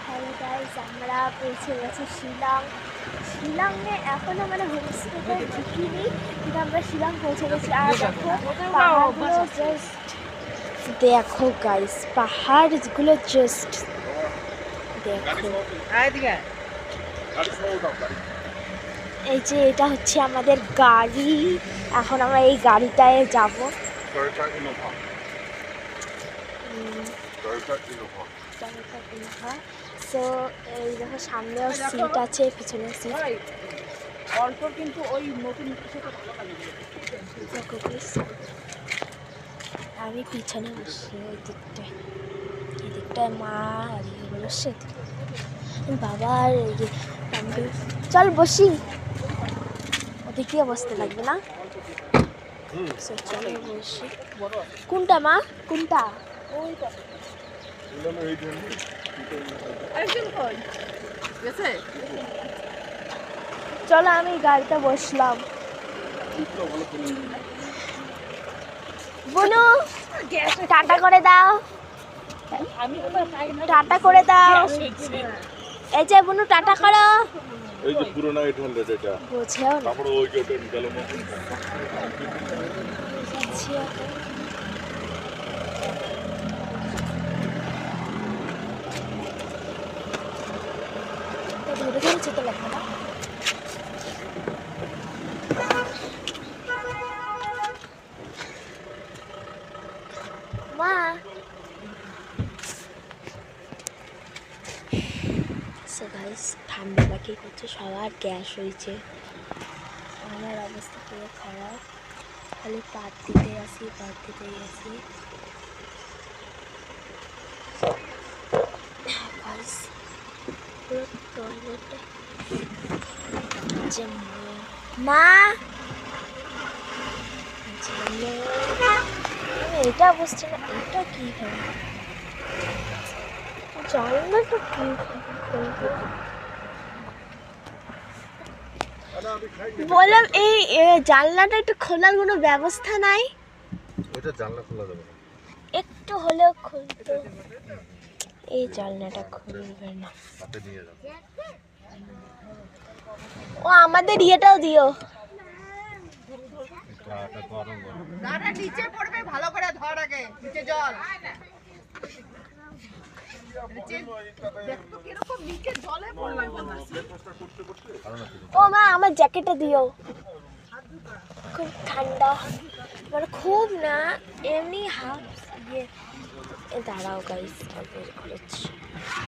Hello guys, আমরা পৌঁছে গেছি শিলং। শিলংয়ে এখনও মানে হোমস্টেতে ঢুকিনি, কিন্তু আমরা শিলং পৌঁছে গেছি। আর দেখো পাহাড়গুলো জাস্ট দেখো গাইস, পাহাড়গুলো জাস্ট দেখো। এই যে এটা হচ্ছে আমাদের গাড়ি, এখন আমরা এই গাড়িটায় যাব। সো এই দেখো সামনেও সিট আছে, পিছনেও সিট। অল্প কিন্তু ওই নতুন দেখো প্লিজ, আমি পিছনে বসছি ওই দিকটায়, এই দিকটায় মা আর ইয়ে বসছে, বাবা আর ইয়ে চল বসি, ওদিক দিয়ে বসতে লাগবে না। চলো বসি। কোনটা মা, কোনটা? ওইটা। চলো আমি গাড়িতে বসলাম। বনু টাটা করে দাও, টাটা করে দাও। এই যে বনু টাটা করো। এই যে পুরোনো 800 এটা বুঝেও না। তারপরে ওই যে গেল না। ধরে ধরে যেতে লাগবে না। মা গাইস, ঠান্ডা বাকি করছে, সবার গ্যাস হয়েছে, আমার অবস্থা পুরো খারাপ, খালি পাত দিতে আসি, পাত দিতেই আসি। গাইস পুরো টয়লেটে যে মা, আমি এটা বুঝছি না, এটা কি হবে, জানলাটা কি খুলবো? বললাম এই জানলাটা একটু খোলার কোনো ব্যবস্থা নাই? ওটা জানলা খোলা যাবে না, একটু হলেও খুলতো। এই জানলাটা খুলবে না। হাতে নিয়ে যাও। ও আমাদের ইয়েটাও দিও। এটা গরম গরম। দাঁড়া নিচে পড়বে, ভালো করে ধর আগে, নিচে জল। দেখো কিরকম নিচে জলে পড়লাম না। ও মা আমার জ্যাকেটটা দিও, খুব ঠান্ডা, মানে খুব না, এমনি হাফ ইয়ে। দাঁড়াও গাইস, খুলেছি।